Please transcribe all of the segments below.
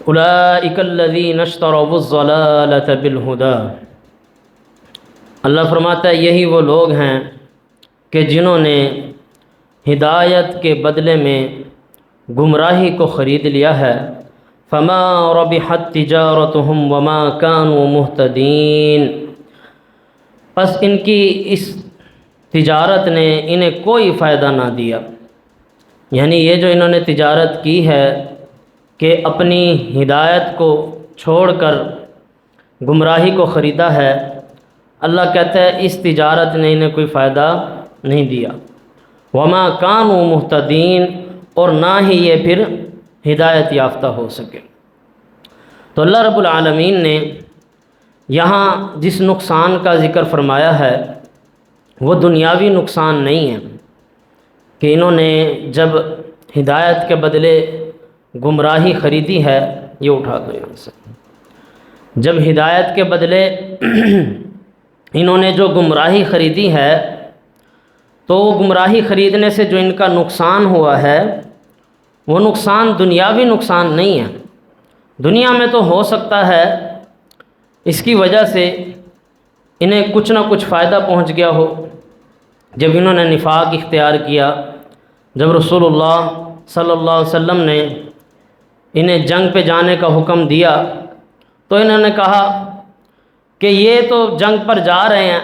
اولئک الذین اشتروا الضلالۃ بالہدی۔ اللہ فرماتا ہے یہی وہ لوگ ہیں کہ جنہوں نے ہدایت کے بدلے میں گمراہی کو خرید لیا ہے۔ فما ربحت تجارتهم وما كانوا مهتدین، پس ان کی اس تجارت نے انہیں کوئی فائدہ نہ دیا، یعنی یہ جو انہوں نے تجارت کی ہے کہ اپنی ہدایت کو چھوڑ کر گمراہی کو خریدا ہے، اللہ کہتا ہے اس تجارت نے انہیں کوئی فائدہ نہیں دیا۔ وما كانوا مهتدین، اور نہ ہی یہ پھر ہدایت یافتہ ہو سکے۔ تو اللہ رب العالمین نے یہاں جس نقصان کا ذکر فرمایا ہے وہ دنیاوی نقصان نہیں ہے کہ انہوں نے جب ہدایت کے بدلے گمراہی خریدی ہے، یہ اٹھا دو یہاں سے، جب ہدایت کے بدلے انہوں نے جو گمراہی خریدی ہے تو وہ گمراہی خریدنے سے جو ان کا نقصان ہوا ہے وہ نقصان دنیاوی نقصان نہیں ہے۔ دنیا میں تو ہو سکتا ہے اس کی وجہ سے انہیں کچھ نہ کچھ فائدہ پہنچ گیا ہو، جب انہوں نے نفاق اختیار کیا، جب رسول اللہ صلی اللہ علیہ وسلم نے انہیں جنگ پہ جانے کا حکم دیا تو انہوں نے کہا کہ یہ تو جنگ پر جا رہے ہیں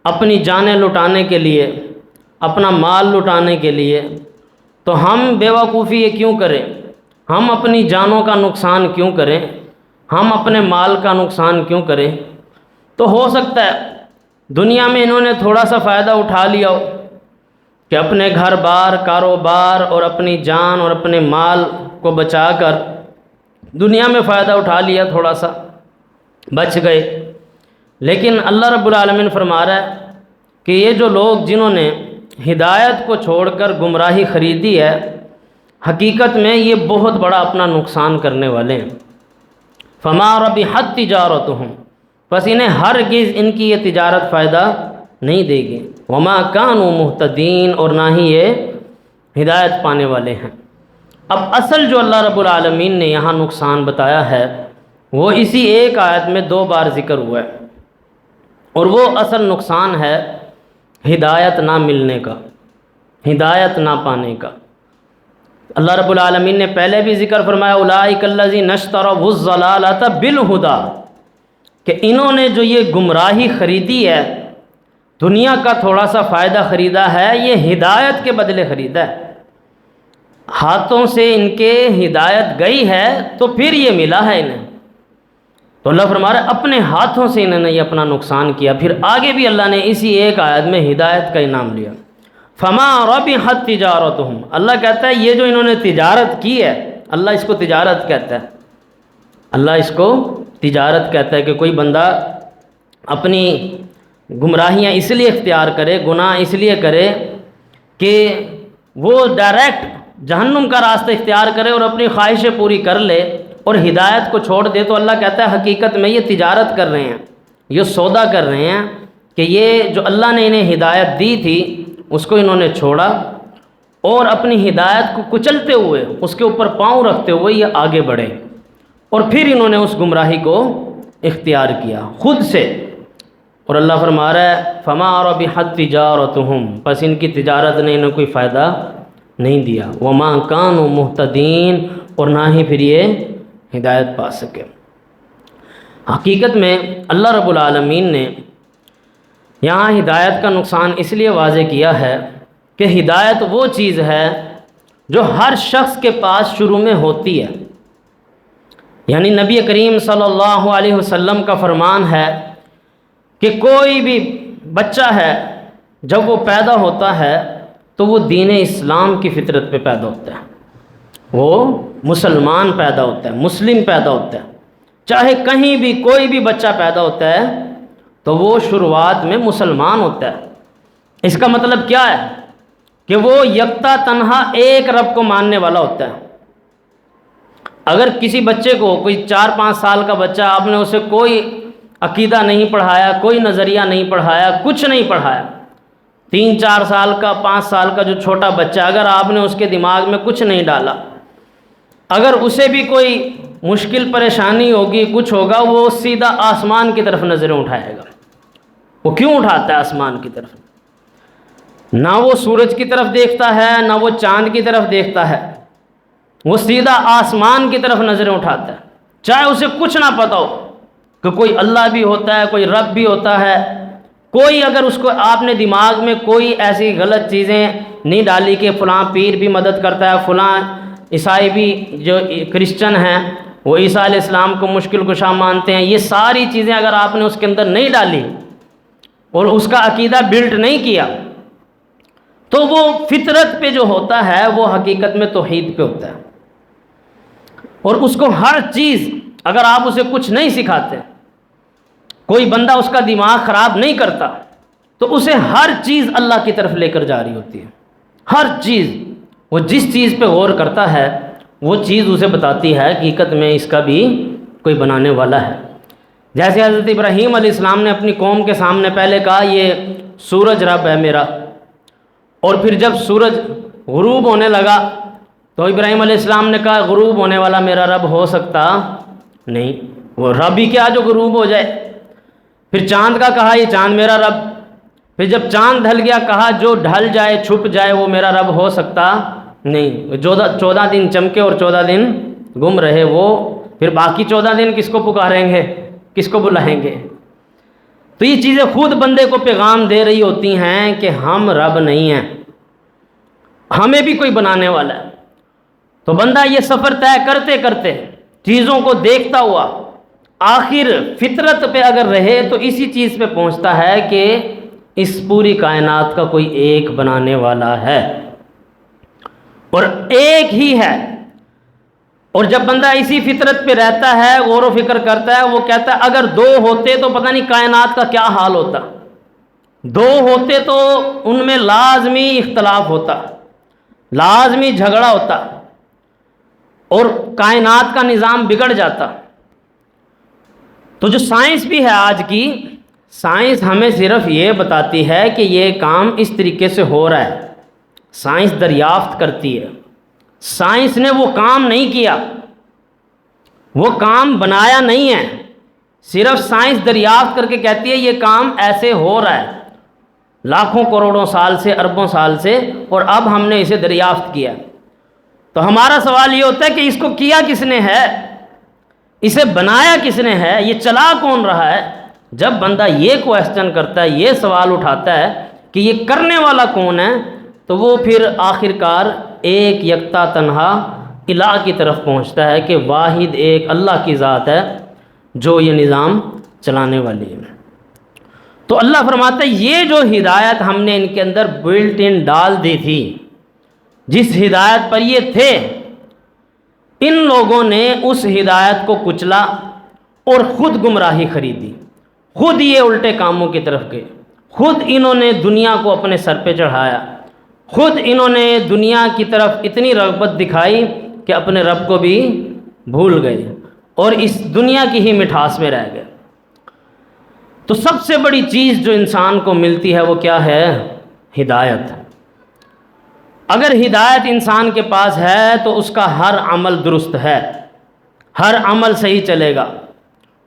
اپنی جانیں لٹانے کے لیے، اپنا مال لٹانے کے لیے، تو ہم بیوقوفی یہ کیوں کریں، ہم اپنی جانوں کا نقصان کیوں کریں، ہم اپنے مال کا نقصان کیوں کریں۔ تو ہو سکتا ہے دنیا میں انہوں نے تھوڑا سا فائدہ اٹھا لیا ہو کہ اپنے گھر بار، کاروبار اور اپنی جان اور اپنے مال کو بچا کر دنیا میں فائدہ اٹھا لیا، تھوڑا سا بچ گئے۔ لیکن اللہ رب العالمین فرما رہا ہے کہ یہ جو لوگ جنہوں نے ہدایت کو چھوڑ کر گمراہی خریدی ہے، حقیقت میں یہ بہت بڑا اپنا نقصان کرنے والے ہیں۔ فما ربحت تجارتهم، بس انہیں ہرگز ان کی یہ تجارت فائدہ نہیں دے گی۔ وما كانوا مهتدین، اور نہ ہی یہ ہدایت پانے والے ہیں۔ اب اصل جو اللہ رب العالمین نے یہاں نقصان بتایا ہے وہ اسی ایک آیت میں 2 بار ذکر ہوا ہے، اور وہ اصل نقصان ہے ہدایت نہ ملنے کا، ہدایت نہ پانے کا۔ اللہ رب العالمین نے پہلے بھی ذکر فرمایا اولئک الذین اشتروا الضلالۃ بالہدی، کہ انہوں نے جو یہ گمراہی خریدی ہے، دنیا کا تھوڑا سا فائدہ خریدا ہے، یہ ہدایت کے بدلے خریدا ہے۔ ہاتھوں سے ان کے ہدایت گئی ہے تو پھر یہ ملا ہے انہیں۔ تو اللہ فرما رہا ہے اپنے ہاتھوں سے انہوں نے یہ اپنا نقصان کیا۔ پھر آگے بھی اللہ نے اسی ایک آیت میں ہدایت کا انعام لیا۔ فما ربحت تجارتهم، اللہ کہتا ہے یہ جو انہوں نے تجارت کی ہے، اللہ اس کو تجارت کہتا ہے، اللہ اس کو تجارت کہتا ہے کہ کوئی بندہ اپنی گمراہیاں اس لیے اختیار کرے، گناہ اس لیے کرے کہ وہ ڈائریکٹ جہنم کا راستہ اختیار کرے اور اپنی خواہشیں پوری کر لے اور ہدایت کو چھوڑ دے، تو اللہ کہتا ہے حقیقت میں یہ تجارت کر رہے ہیں، یہ سودا کر رہے ہیں کہ یہ جو اللہ نے انہیں ہدایت دی تھی اس کو انہوں نے چھوڑا اور اپنی ہدایت کو کچلتے ہوئے، اس کے اوپر پاؤں رکھتے ہوئے یہ آگے بڑھے، اور پھر انہوں نے اس گمراہی کو اختیار کیا خود سے۔ اور اللہ فرما رہا ہے فما ربحت تجارتهم، پس ان کی تجارت نے انہیں کوئی فائدہ نہیں دیا۔ وما كانوا مهتدین، اور نہ ہی پھر یہ ہدایت پا سکے۔ حقیقت میں اللہ رب العالمین نے یہاں ہدایت کا نقصان اس لیے واضح کیا ہے کہ ہدایت وہ چیز ہے جو ہر شخص کے پاس شروع میں ہوتی ہے، یعنی نبی کریم صلی اللہ علیہ وسلم کا فرمان ہے کہ کوئی بھی بچہ ہے جب وہ پیدا ہوتا ہے تو وہ دین اسلام کی فطرت پہ پیدا ہوتا ہے، وہ مسلمان پیدا ہوتا ہے، مسلم پیدا ہوتا ہے۔ چاہے کہیں بھی کوئی بھی بچہ پیدا ہوتا ہے تو وہ شروعات میں مسلمان ہوتا ہے۔ اس کا مطلب کیا ہے کہ وہ یکتا تنہا ایک رب کو ماننے والا ہوتا ہے۔ اگر کسی بچے کو، کوئی 4-5 سال کا بچہ، آپ نے اسے کوئی عقیدہ نہیں پڑھایا، کوئی نظریہ نہیں پڑھایا، کچھ نہیں پڑھایا، 3-4 سال کا، 5 سال کا جو چھوٹا بچہ، اگر آپ نے اس کے دماغ میں کچھ نہیں ڈالا، اگر اسے بھی کوئی مشکل پریشانی ہوگی، کچھ ہوگا، وہ سیدھا آسمان کی طرف نظریں اٹھائے گا۔ وہ کیوں اٹھاتا ہے آسمان کی طرف؟ نہ وہ سورج کی طرف دیکھتا ہے، نہ وہ چاند کی طرف دیکھتا ہے، وہ سیدھا آسمان کی طرف نظریں اٹھاتا ہے، چاہے اسے کچھ نہ پتا ہو کہ کوئی اللہ بھی ہوتا ہے، کوئی رب بھی ہوتا ہے، کوئی اگر اس کو آپ نے دماغ میں کوئی ایسی غلط چیزیں نہیں ڈالی کہ فلاں پیر بھی مدد کرتا ہے، فلاں عیسائی بھی جو کرسچن ہیں وہ عیسیٰ علیہ السلام کو مشکل کشا مانتے ہیں، یہ ساری چیزیں اگر آپ نے اس کے اندر نہیں ڈالی اور اس کا عقیدہ بلڈ نہیں کیا تو وہ فطرت پہ جو ہوتا ہے وہ حقیقت میں توحید پہ ہوتا ہے۔ اور اس کو ہر چیز، اگر آپ اسے کچھ نہیں سکھاتے، کوئی بندہ اس کا دماغ خراب نہیں کرتا تو اسے ہر چیز اللہ کی طرف لے کر جا رہی ہوتی ہے۔ ہر چیز، وہ جس چیز پہ غور کرتا ہے وہ چیز اسے بتاتی ہے حقیقت میں اس کا بھی کوئی بنانے والا ہے۔ جیسے حضرت ابراہیم علیہ السلام نے اپنی قوم کے سامنے پہلے کہا یہ سورج رب ہے میرا، اور پھر جب سورج غروب ہونے لگا تو ابراہیم علیہ السلام نے کہا غروب ہونے والا میرا رب ہو سکتا نہیں، وہ رب ہی کیا جو غروب ہو جائے۔ پھر چاند کا کہا یہ چاند میرا رب، پھر جب چاند ڈھل گیا کہا جو ڈھل جائے چھپ جائے وہ میرا رب ہو سکتا نہیں۔ 14 دن چمکے اور 14 دن گم رہے، وہ پھر باقی 14 دن کس کو پکاریں گے، کس کو بلائیں گے؟ تو یہ چیزیں خود بندے کو پیغام دے رہی ہوتی ہیں کہ ہم رب نہیں ہیں، ہمیں بھی کوئی بنانے والا ہے۔ تو بندہ یہ سفر طے کرتے کرتے چیزوں کو دیکھتا ہوا آخر فطرت پہ اگر رہے تو اسی چیز پہ پہنچتا ہے کہ اس پوری کائنات کا کوئی ایک بنانے والا ہے اور ایک ہی ہے۔ اور جب بندہ اسی فطرت پہ رہتا ہے، غور و فکر کرتا ہے، وہ کہتا ہے اگر دو ہوتے تو پتہ نہیں کائنات کا کیا حال ہوتا، دو ہوتے تو ان میں لازمی اختلاف ہوتا، لازمی جھگڑا ہوتا اور کائنات کا نظام بگڑ جاتا۔ تو جو سائنس بھی ہے آج کی، سائنس ہمیں صرف یہ بتاتی ہے کہ یہ کام اس طریقے سے ہو رہا ہے، سائنس دریافت کرتی ہے۔ سائنس نے وہ کام نہیں کیا، وہ کام بنایا نہیں ہے، صرف سائنس دریافت کر کے کہتی ہے یہ کام ایسے ہو رہا ہے لاکھوں کروڑوں سال سے، اربوں سال سے، اور اب ہم نے اسے دریافت کیا۔ تو ہمارا سوال یہ ہوتا ہے کہ اس کو کیا کس نے ہے، اسے بنایا کس نے ہے، یہ چلا کون رہا ہے؟ جب بندہ یہ کویسچن کرتا ہے، یہ سوال اٹھاتا ہے کہ یہ کرنے والا کون ہے، تو وہ پھر آخرکار ایک یکتا تنہا الہ کی طرف پہنچتا ہے کہ واحد ایک اللہ کی ذات ہے جو یہ نظام چلانے والی ہے۔ تو اللہ فرماتا ہے یہ جو ہدایت ہم نے ان کے اندر بلٹ ان ڈال دی تھی، جس ہدایت پر یہ تھے، ان لوگوں نے اس ہدایت کو کچلا اور خود گمراہی خریدی، خود یہ الٹے کاموں کی طرف گئے، خود انہوں نے دنیا کو اپنے سر پہ چڑھایا، خود انہوں نے دنیا کی طرف اتنی رغبت دکھائی کہ اپنے رب کو بھی بھول گئے اور اس دنیا کی ہی مٹھاس میں رہ گئے۔ تو سب سے بڑی چیز جو انسان کو ملتی ہے وہ کیا ہے؟ ہدایت۔ اگر ہدایت انسان کے پاس ہے تو اس کا ہر عمل درست ہے، ہر عمل صحیح چلے گا،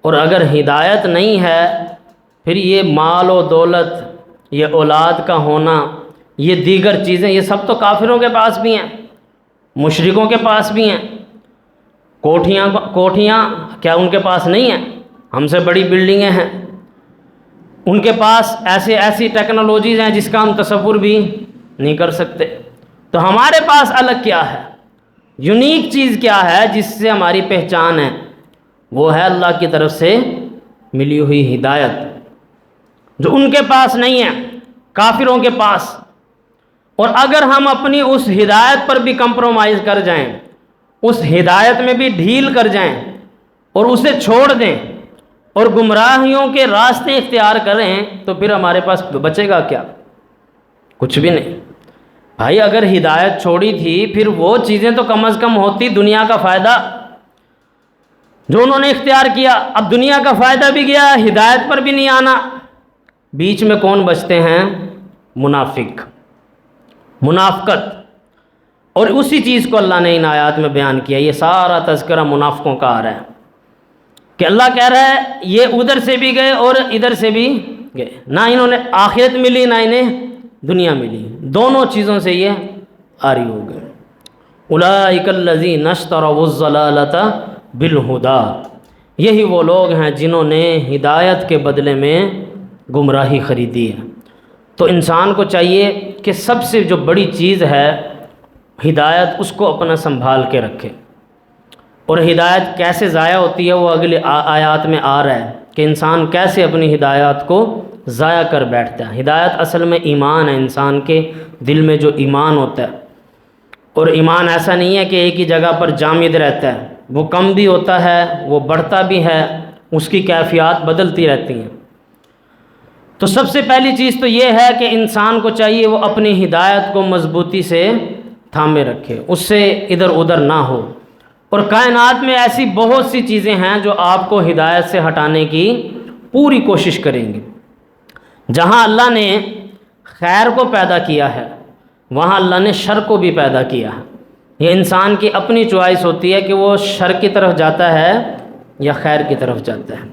اور اگر ہدایت نہیں ہے پھر یہ مال و دولت، یہ اولاد کا ہونا، یہ دیگر چیزیں، یہ سب تو کافروں کے پاس بھی ہیں، مشرکوں کے پاس بھی ہیں۔ کوٹھیاں کیا ان کے پاس نہیں ہیں؟ ہم سے بڑی بلڈنگیں ہیں، ان کے پاس ایسی ٹیکنالوجیز ہیں جس کا ہم تصور بھی نہیں کر سکتے۔ تو ہمارے پاس الگ کیا ہے، یونیک چیز کیا ہے جس سے ہماری پہچان ہے؟ وہ ہے اللہ کی طرف سے ملی ہوئی ہدایت، جو ان کے پاس نہیں ہے، کافروں کے پاس۔ اور اگر ہم اپنی اس ہدایت پر بھی کمپرومائز کر جائیں، اس ہدایت میں بھی ڈھیل کر جائیں اور اسے چھوڑ دیں اور گمراہیوں کے راستے اختیار کریں تو پھر ہمارے پاس بچے گا کیا؟ کچھ بھی نہیں۔ بھائی اگر ہدایت چھوڑی تھی پھر وہ چیزیں تو کم از کم ہوتی، دنیا کا فائدہ جو انہوں نے اختیار کیا، اب دنیا کا فائدہ بھی گیا، ہدایت پر بھی نہیں آنا۔ بیچ میں کون بچتے ہیں؟ منافق، منافقت۔ اور اسی چیز کو اللہ نے ان آیات میں بیان کیا. یہ سارا تذکرہ منافقوں کا آ رہا ہے کہ اللہ کہہ رہا ہے یہ ادھر سے بھی گئے اور ادھر سے بھی گئے, نہ انہوں نے آخرت ملی نہ انہیں دنیا ملی, دونوں چیزوں سے یہ آری ہو گئے. اولئک الذین اشتروا الضلالۃ بالہدی, یہی وہ لوگ ہیں جنہوں نے ہدایت کے بدلے میں گمراہی خریدی ہے. تو انسان کو چاہیے کہ سب سے جو بڑی چیز ہے ہدایت, اس کو اپنا سنبھال کے رکھے. اور ہدایت کیسے ضائع ہوتی ہے وہ اگلی آیات میں آ رہا ہے کہ انسان کیسے اپنی ہدایات کو ضائع کر بیٹھتا ہے. ہدایت اصل میں ایمان ہے, انسان کے دل میں جو ایمان ہوتا ہے. اور ایمان ایسا نہیں ہے کہ ایک ہی جگہ پر جامد رہتا ہے, وہ کم بھی ہوتا ہے, وہ بڑھتا بھی ہے, اس کی کیفیات بدلتی رہتی ہیں. تو سب سے پہلی چیز تو یہ ہے کہ انسان کو چاہیے وہ اپنی ہدایت کو مضبوطی سے تھامے رکھے, اس سے ادھر ادھر نہ ہو. اور کائنات میں ایسی بہت سی چیزیں ہیں جو آپ کو ہدایت سے ہٹانے کی پوری کوشش کریں گے. جہاں اللہ نے خیر کو پیدا کیا ہے وہاں اللہ نے شر کو بھی پیدا کیا ہے. یہ انسان کی اپنی چوائس ہوتی ہے کہ وہ شر کی طرف جاتا ہے یا خیر کی طرف جاتا ہے.